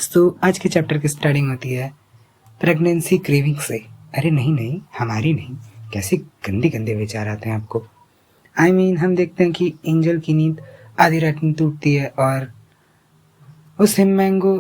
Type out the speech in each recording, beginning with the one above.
आज के चैप्टर की स्टार्टिंग होती है प्रेगनेंसी क्रेविंग से। अरे नहीं नहीं, हमारी नहीं, कैसे गंदे गंदे विचार आते हैं आपको। हम देखते हैं कि एंजल की नींद आधी रात में टूटती है और उसे मैंगो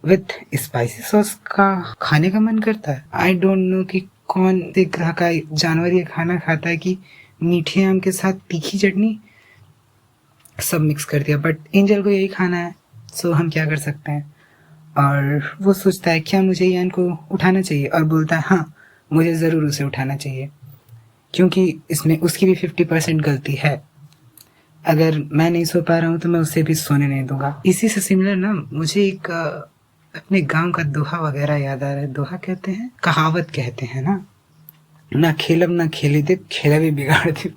विथ स्पाइसी सॉस का खाने का मन करता है। आई डोंट नो कि कौन से ग्रह का जानवर ये खाना खाता है कि मीठे आम के साथ तीखी चटनी सब मिक्स कर दिया, बट एंजल को यही खाना है। सो हम क्या कर सकते हैं। और वो सोचता है क्या मुझे यान को उठाना चाहिए, और बोलता है हाँ मुझे ज़रूर उसे उठाना चाहिए, क्योंकि इसमें उसकी भी 50% गलती है। अगर मैं नहीं सो पा रहा हूँ तो मैं उसे भी सोने नहीं दूंगा। इसी से सिमिलर ना मुझे एक अपने गांव का दोहा वगैरह याद आ रहा है। दोहा कहते हैं, कहावत कहते हैं ना खेलब ना खेले दे, खेला भी बिगाड़ दे।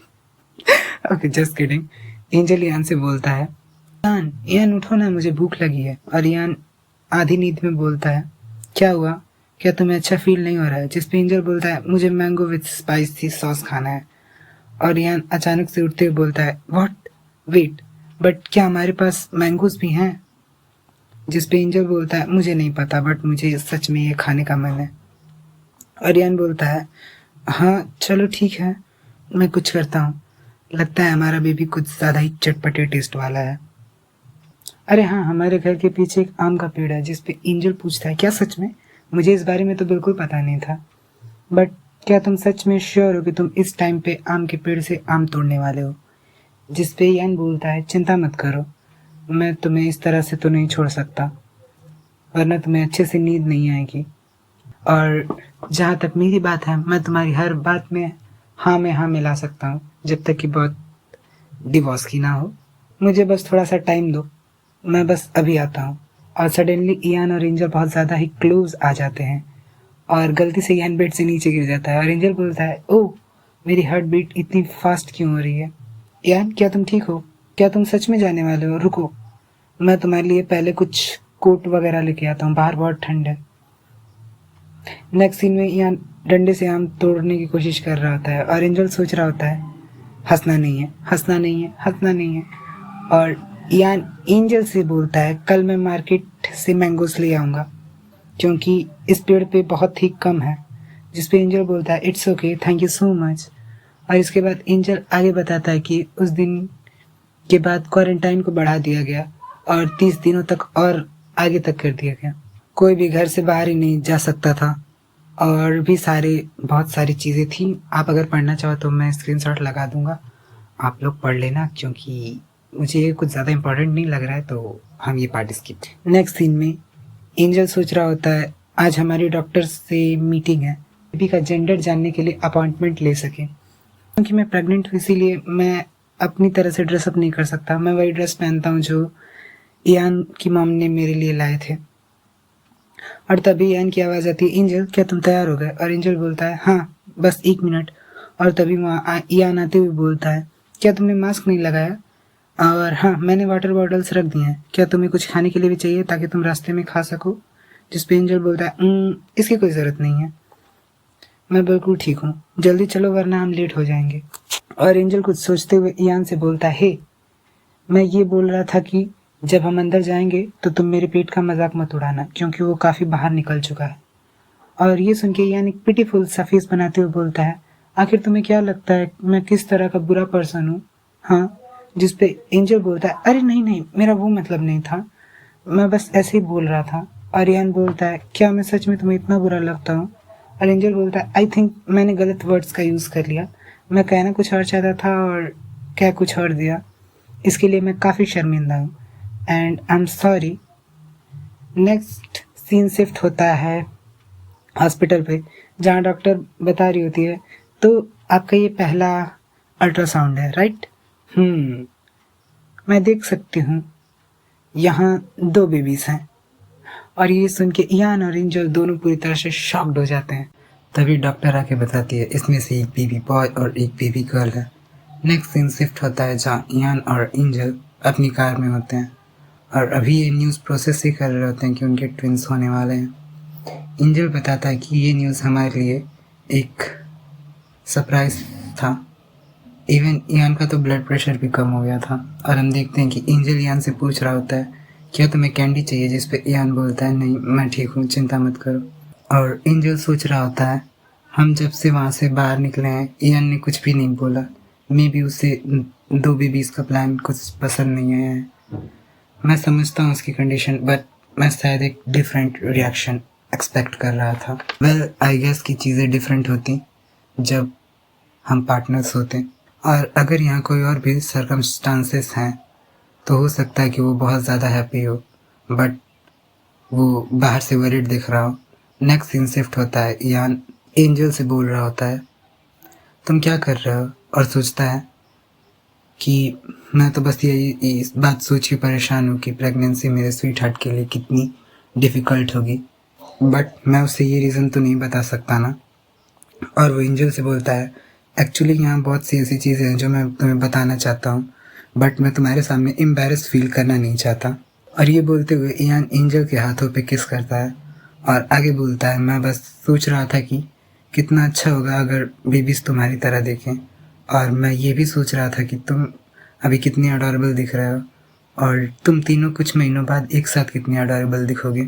Okay, just kidding. Angel Yan से बोलता है यान उठो ना, मुझे भूख लगी है। और यान आधी नींद में बोलता है क्या हुआ, क्या तुम्हें अच्छा फील नहीं हो रहा है। जिस पे एंजल बोलता है मुझे मैंगो विथ स्पाइसी सॉस खाना है। और यान अचानक से उठते हुए बोलता है व्हाट, वेट, बट क्या हमारे पास मैंगोज भी हैं। जिस पे एंजल बोलता है मुझे नहीं पता, बट मुझे सच में ये खाने का मन है। और यान बोलता है हाँ चलो ठीक है, मैं कुछ करता हूँ। लगता है हमारा बेबी कुछ ज़्यादा ही चटपटे टेस्ट वाला है। अरे हाँ, हमारे घर के पीछे एक आम का पेड़ है। जिस पे एंजल पूछता है क्या सच में, मुझे इस बारे में तो बिल्कुल पता नहीं था, बट क्या तुम सच में श्योर हो कि तुम इस टाइम पे आम के पेड़ से आम तोड़ने वाले हो। जिस पे यान बोलता है चिंता मत करो, मैं तुम्हें इस तरह से तो नहीं छोड़ सकता, वरना तुम्हें अच्छे से नींद नहीं आएगी। और जहाँ तक मेरी बात है, मैं तुम्हारी हर बात में हाँ मिला सकता हूँ, जब तक कि बहुत डिवोर्स की ना हो। मुझे बस थोड़ा सा टाइम दो, मैं बस अभी आता हूँ। और सडनली इयान और एंजल बहुत ज़्यादा ही क्लोज आ जाते हैं और गलती से इयान बेड से नीचे गिर जाता है। और एंजल बोलता है ओह, मेरी हार्ट बीट इतनी फास्ट क्यों हो रही है। इयान क्या तुम ठीक हो, क्या तुम सच में जाने वाले हो। रुको, मैं तुम्हारे लिए पहले कुछ कोट वगैरह लेके आता हूँ, बाहर बहुत ठंड है। नेक्स्ट सीन में इयान डंडे से आम तोड़ने की कोशिश कर रहा होता है और एंजल सोच रहा होता है हंसना नहीं है, हंसना नहीं है, हंसना नहीं है। और इयान एंजल से बोलता है कल मैं मार्केट से मैंगोस ले आऊँगा, क्योंकि इस पेड़ पे बहुत ही कम है। जिस पे एंजल बोलता है it's okay, thank you so much. और इसके बाद एंजल आगे बताता है कि उस दिन के बाद क्वारंटाइन को बढ़ा दिया गया और 30 दिनों तक और आगे तक कर दिया गया। कोई भी घर से बाहर ही नहीं जा सकता था और भी बहुत सारी चीज़ें थी। आप अगर पढ़ना चाहो तो मैं स्क्रीनशॉट लगा दूंगा, आप लोग पढ़ लेना, क्योंकि मुझे ये कुछ ज़्यादा इम्पोर्टेंट नहीं लग रहा है, तो हम ये पार्ट स्किप। नेक्स्ट सीन में एंजल सोच रहा होता है आज हमारी डॉक्टर से मीटिंग है, बेबी का जेंडर जानने के लिए अपॉइंटमेंट ले सके। क्योंकि मैं प्रेग्नेंट हूँ इसीलिए मैं अपनी तरह से ड्रेसअप नहीं कर सकता। मैं वही ड्रेस पहनता हूँ जो इयान की मॉम ने मेरे लिए लाए थे। और तभी इयान की आवाज़ आती है एंजल क्या तुम तैयार हो गए। और एंजल बोलता है हाँ बस 1 मिनट। और तभी वहाँ इयान आते हुए बोलता है क्या तुमने मास्क नहीं लगाया। और हाँ मैंने वाटर बॉटल्स रख दी हैं, क्या तुम्हें कुछ खाने के लिए भी चाहिए ताकि तुम रास्ते में खा सको। जिस पे एंजल बोलता है इसकी कोई ज़रूरत नहीं है, मैं बिल्कुल ठीक हूँ, जल्दी चलो वरना हम लेट हो जाएंगे। और एंजल कुछ सोचते हुए इयान से बोलता है हे, मैं ये बोल रहा था कि जब हम अंदर जाएंगे तो तुम मेरे पेट का मजाक मत उड़ाना, क्योंकि वो काफ़ी बाहर निकल चुका है। और ये सुन के इयान एक पिटीफुल सा फेस बनाते हुए बोलता है आखिर तुम्हें क्या लगता है मैं किस तरह का बुरा पर्सन हूँ, हाँ। जिस पे एंजल बोलता है अरे नहीं नहीं, मेरा वो मतलब नहीं था, मैं बस ऐसे ही बोल रहा था। और इयान बोलता है क्या मैं सच में तुम्हें इतना बुरा लगता हूँ। और एंजल बोलता है आई थिंक मैंने गलत वर्ड्स का यूज़ कर लिया, मैं कहना कुछ और चाहता था और कह कुछ और दिया, इसके लिए मैं काफ़ी शर्मिंदा हूँ and I am sorry. Next scene shift होता है हॉस्पिटल पे, जहाँ डॉक्टर बता रही होती है तो आपका ये पहला अल्ट्रासाउंड है राइट। मैं देख सकती हूँ यहाँ 2 बेबीज़ हैं। और ये सुन के इयान और एंजल दोनों पूरी तरह से शॉक्ड हो जाते हैं। तभी डॉक्टर आके बताती है इसमें से एक बेबी बॉय और एक बेबी गर्ल है। नेक्स्ट सीन शिफ्ट होता है जहाँ इयान और एंजल अपनी कार में होते हैं और अभी ये न्यूज़ प्रोसेस ही कर रहे होते हैं कि उनके ट्विंस होने वाले हैं। एंजल बताता है कि ये न्यूज़ हमारे लिए एक सरप्राइज था। इवन इयान का तो ब्लड प्रेशर भी कम हो गया था। और हम देखते हैं कि एंजल इयान से पूछ रहा होता है क्या तुम्हें कैंडी चाहिए? जिस पे ईयान बोलता है नहीं मैं ठीक हूँ, चिंता मत करो। और एंजल सोच रहा होता है हम जब से वहाँ से बाहर निकले हैं ईयान ने कुछ भी नहीं बोला। मे भी उसे 2 बेबीज़ का प्लान कुछ पसंद नहीं आया है। मैं समझता हूँ उसकी कंडीशन, बट मैं शायद एक डिफरेंट रिएक्शन एक्सपेक्ट कर रहा था। वेल आई गेस की चीज़ें डिफरेंट होती जब हम पार्टनर्स होते, और अगर यहाँ कोई और भी सर्कमस्टांसेस हैं तो हो सकता है कि वो बहुत ज़्यादा हैप्पी हो, बट वो बाहर से वरीड दिख रहा हो। नेक्स्ट सीन शिफ्ट होता है, ईयान एंजल से बोल रहा होता है तुम क्या कर रहे हो, और सोचता है कि मैं तो बस यही इस बात सोच के परेशान हूँ कि प्रेगनेंसी मेरे स्वीट हार्ट के लिए कितनी डिफ़िकल्ट होगी, बट मैं उसे ये रीज़न तो नहीं बता सकता ना। और वो एंजल से बोलता है एक्चुअली यहाँ बहुत सी ऐसी चीज़ें हैं जो मैं तुम्हें बताना चाहता हूँ, बट मैं तुम्हारे सामने एम्बैरेस फील करना नहीं चाहता। और ये बोलते हुए ईयान एंजल के हाथों पे किस करता है और आगे बोलता है मैं बस सोच रहा था कि कितना अच्छा होगा अगर बेबीज़ तुम्हारी तरह देखें, और मैं ये भी सोच रहा था कि तुम अभी कितनी अडॉरेबल दिख रहे हो और तुम तीनों कुछ महीनों बाद एक साथ कितनी अडॉरेबल दिखोगे।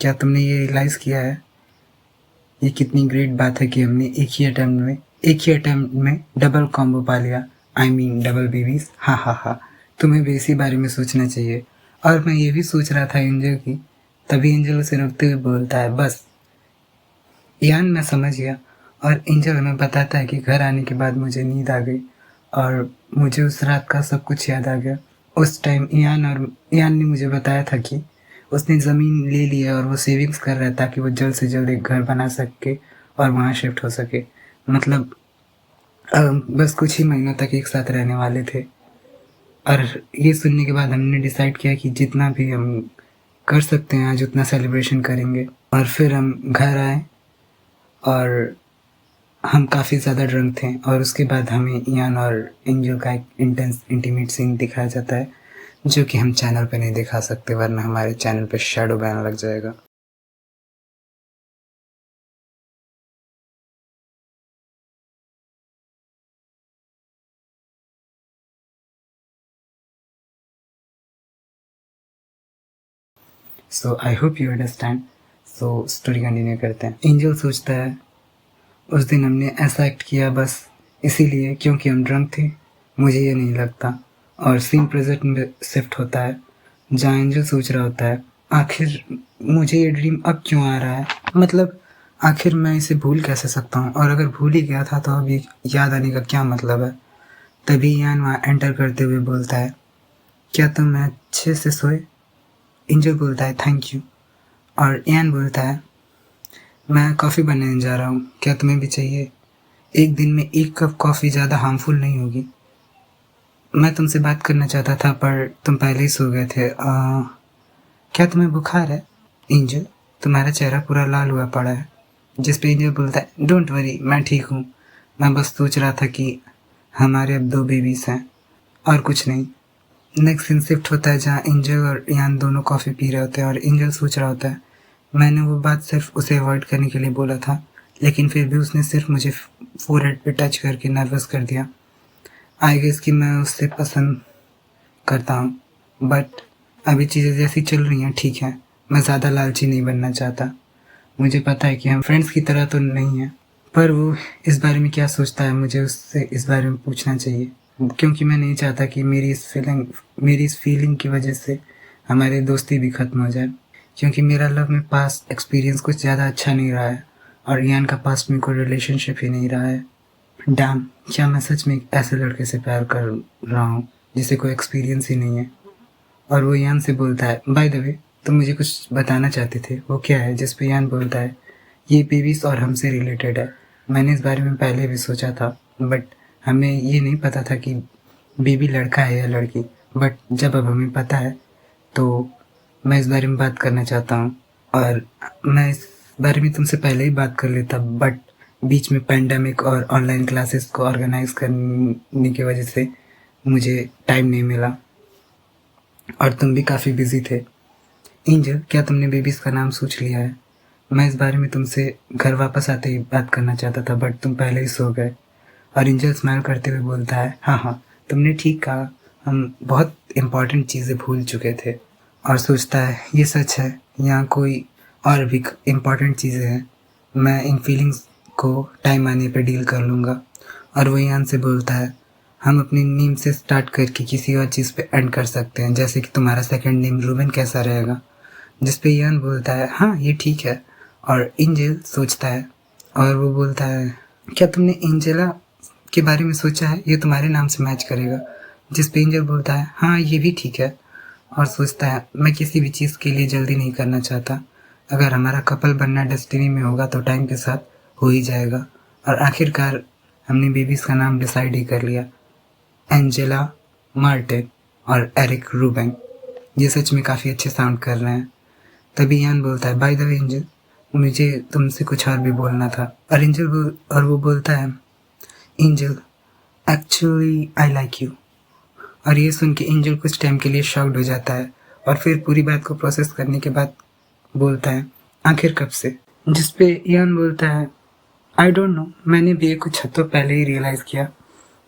क्या तुमने ये रियलाइज़ किया है? ये कितनी ग्रेट बात है कि हमने एक ही अटेम्प्ट में डबल कॉम्बो पा लिया। I mean double babies. हाँ हाँ हाँ, तुम्हें भी इसी बारे में सोचना चाहिए। और मैं ये भी सोच रहा था एंजल की, तभी एंजल उसे रोकते हुए बोलता है बस। ईयान मैं समझ गया, और एंजल हमें बताता है कि घर आने के बाद मुझे नींद आ गई और मुझे उस रात का सब कुछ याद आ गया। उस टाइम ईयान ने मुझे बताया था कि उसने ज़मीन ले ली है और वो सेविंग्स कर रहा है ताकि वो जल्द से जल्द एक घर बना सके और वहाँ शिफ्ट हो सके। मतलब बस कुछ ही महीनों तक एक साथ रहने वाले थे। और ये सुनने के बाद हमने डिसाइड किया कि जितना भी हम कर सकते हैं आज उतना सेलिब्रेशन करेंगे। और फिर हम घर आए और हम काफ़ी ज़्यादा ड्रंक थे, और उसके बाद हमें ईयान और एंजल का एक इंटेंस इंटीमेट सीन दिखाया जाता है जो कि हम चैनल पे नहीं दिखा सकते वरना हमारे चैनल पे शैडो बैन लग जाएगा। So I hope you understand. So story continue करते हैं। एंजल सोचता है उस दिन हमने ऐसा एक्ट किया बस इसीलिए क्योंकि हम ड्रंक थे, मुझे ये नहीं लगता। और सीन प्रेजेंट में शिफ्ट होता है जहाँ एंजल सोच रहा होता है आखिर मुझे ये ड्रीम अब क्यों आ रहा है, मतलब आखिर मैं इसे भूल कैसे सकता हूँ, और अगर भूल ही गया था तो अभी याद आने का क्या मतलब है। तभी यान वहाँ एंटर करते हुए बोलता है क्या तुम अच्छे से सोए? एंजल बोलता है थैंक यू, और यान बोलता है मैं कॉफ़ी बनाने जा रहा हूँ, क्या तुम्हें भी चाहिए? एक दिन में 1 कप कॉफ़ी ज़्यादा हार्मफुल नहीं होगी। मैं तुमसे बात करना चाहता था पर तुम पहले ही सो गए थे। क्या तुम्हें बुखार है? एंजल तुम्हारा चेहरा पूरा लाल हुआ पड़ा है। जिस पे एंजल बोलता है डोंट वरी मैं ठीक हूँ, मैं बस सोच रहा था कि हमारे अब 2 बेबीज़ हैं और कुछ नहीं। नेक्स्ट सीन शिफ्ट होता है जहाँ एंजल और यान दोनों कॉफ़ी पी रहे होते हैं और एंजल सोच रहा होता है मैंने वो बात सिर्फ उसे अवॉइड करने के लिए बोला था, लेकिन फिर भी उसने सिर्फ मुझे फोरहेड पे टच करके नर्वस कर दिया। आई गेस कि मैं उससे पसंद करता हूँ, बट अभी चीज़ें जैसी चल रही हैं ठीक है, मैं ज़्यादा लालची नहीं बनना चाहता। मुझे पता है कि हम फ्रेंड्स की तरह तो नहीं हैं, पर वो इस बारे में क्या सोचता है मुझे उससे इस बारे में पूछना चाहिए, क्योंकि मैं नहीं चाहता कि मेरी इस फीलिंग की वजह से हमारी दोस्ती भी ख़त्म हो जाए, क्योंकि मेरा लव में पास्ट एक्सपीरियंस कुछ ज़्यादा अच्छा नहीं रहा है और यान का पास्ट में कोई रिलेशनशिप ही नहीं रहा है। डैम, क्या मैं सच में एक ऐसे लड़के से प्यार कर रहा हूँ जिसे कोई एक्सपीरियंस ही नहीं है। और वो यान से बोलता है बाय द वे तुम मुझे कुछ बताना चाहते थे, वो क्या है? जिस पे यान बोलता है ये बेबीज़ और हमसे रिलेटेड है। मैंने इस बारे में पहले भी सोचा था, बट हमें ये नहीं पता था कि बेबी लड़का है या लड़की, बट जब अब हमें पता है तो मैं इस बारे में बात करना चाहता हूँ। और मैं इस बारे में तुमसे पहले ही बात कर लेता, बट बीच में पैंडेमिक और ऑनलाइन क्लासेस को ऑर्गेनाइज करने की वजह से मुझे टाइम नहीं मिला और तुम भी काफ़ी बिजी थे। एंजल क्या तुमने बेबीज़ का नाम सोच लिया है? मैं इस बारे में तुमसे घर वापस आते ही बात करना चाहता था, बट तुम पहले ही सो गए। और एंजल स्माइल करते हुए बोलता है हाँ हाँ तुमने ठीक कहा, हम बहुत इम्पॉर्टेंट चीज़ें भूल चुके थे और सोचता है ये सच है या कोई और भी इम्पोर्टेंट चीज़ें हैं, मैं इन फीलिंग्स को टाइम आने पे डील कर लूँगा। और वो यान से बोलता है हम अपनी नेम से स्टार्ट करके किसी और चीज़ पे एंड कर सकते हैं, जैसे कि तुम्हारा सेकंड नेम रूबेन कैसा रहेगा। जिस पे यान बोलता है हाँ ये ठीक है। और एंजल सोचता है और वो बोलता है क्या तुमने एंजेला के बारे में सोचा है, ये तुम्हारे नाम से मैच करेगा। जिस पे एंजल बोलता है हाँ ये भी ठीक है। और सोचता है मैं किसी भी चीज़ के लिए जल्दी नहीं करना चाहता, अगर हमारा कपल बनना डेस्टिनी में होगा तो टाइम के साथ हो ही जाएगा। और आखिरकार हमने बेबीज़ का नाम डिसाइड ही कर लिया, एंजेला मार्टिन और एरिक रूबेन। ये सच में काफ़ी अच्छे साउंड कर रहे हैं। तभी यान बोलता है बाय द वे एंजल, मुझे तुमसे कुछ और भी बोलना था। और वो बोलता है angel actually I like you. और ये सुन के एंजल कुछ टाइम के लिए शॉक्ड हो जाता है और फिर पूरी बात को प्रोसेस करने के बाद बोलता है आखिर कब से। जिस पे यान बोलता है आई डोंट नो, मैंने भी ये कुछ हफ्तों पहले ही रियलाइज़ किया,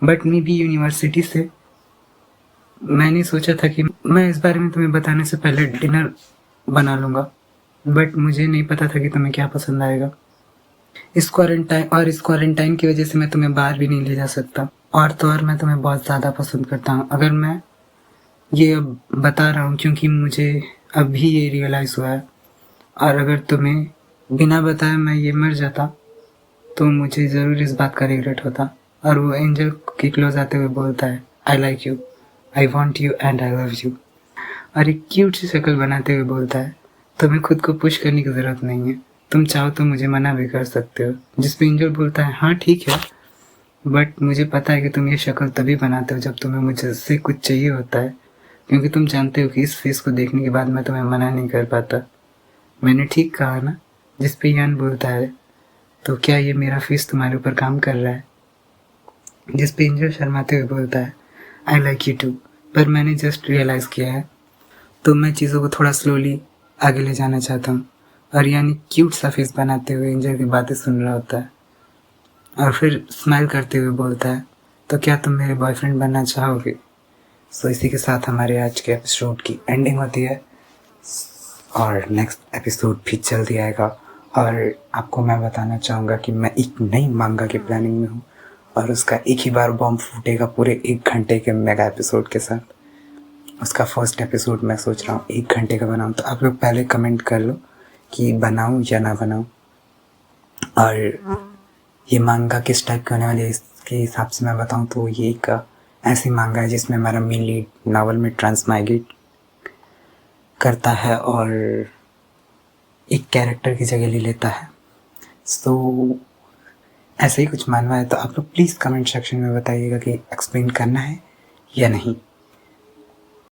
बट मे बी यूनिवर्सिटी से। मैंने सोचा था कि मैं इस बारे में तुम्हें बताने से पहले डिनर बना लूँगा, बट मुझे नहीं पता था कि तुम्हें क्या पसंद आएगा। इस क्वारंटाइन की वजह से मैं तुम्हें बाहर भी नहीं ले जा सकता, और तो और मैं तुम्हें बहुत ज़्यादा पसंद करता हूँ। अगर मैं ये अब बता रहा हूँ क्योंकि मुझे अभी ये रियलाइज़ हुआ है, और अगर तुम्हें बिना बताए मैं ये मर जाता तो मुझे ज़रूर इस बात का रिग्रेट होता। और वो एंजल के क्लोज आते हुए बोलता है I like you, I want you and I love you. और एक क्यूट सी शक्ल बनाते हुए बोलता है तुम्हें खुद को पुश करने की ज़रूरत नहीं है, तुम चाहो तो मुझे मना भी कर सकते हो। जिस पे एंजल बोलता है हाँ ठीक है, बट मुझे पता है कि तुम ये शक्ल तभी बनाते हो जब तुम्हें मुझसे कुछ चाहिए होता है, क्योंकि तुम जानते हो कि इस फेस को देखने के बाद मैं तुम्हें मना नहीं कर पाता। मैंने ठीक कहा ना। जिस पे यान बोलता है तो क्या ये मेरा फेस तुम्हारे ऊपर काम कर रहा है। जिस पे एंजल शर्माते हुए बोलता है आई लाइक यू टू, पर मैंने जस्ट रियलाइज़ किया है, तो मैं चीज़ों को थोड़ा स्लोली आगे ले जाना चाहता हूँ। और यानी क्यूट सा फेस बनाते हुए एंजल की बातें सुन रहा होता है और फिर स्माइल करते हुए बोलता है तो क्या तुम मेरे बॉयफ्रेंड बनना चाहोगे। सो इसी के साथ हमारे आज के एपिसोड की एंडिंग होती है, और नेक्स्ट एपिसोड भी जल्दी आएगा। और आपको मैं बताना चाहूँगा कि मैं एक नई मांगा की प्लानिंग में हूँ, और उसका एक ही बार बॉम्ब फूटेगा पूरे 1 घंटे के मेगा एपिसोड के साथ। उसका फर्स्ट एपिसोड मैं सोच रहा हूँ 1 घंटे का बनाऊँ, तो आप लोग पहले कमेंट कर लो कि बनाऊँ या ना बनाऊँ। और ये मांगा किस टाइप की होने वाली है इसके हिसाब से मैं बताऊँ तो ये एक ऐसी मांगा है जिसमें हमारा मेन लीड नावल में ट्रांसमाइग्रेट करता है और एक कैरेक्टर की जगह ले लेता है। सो ऐसे ही कुछ मानवा है तो आप लोग प्लीज़ कमेंट सेक्शन में बताइएगा कि एक्सप्लेन करना है या नहीं।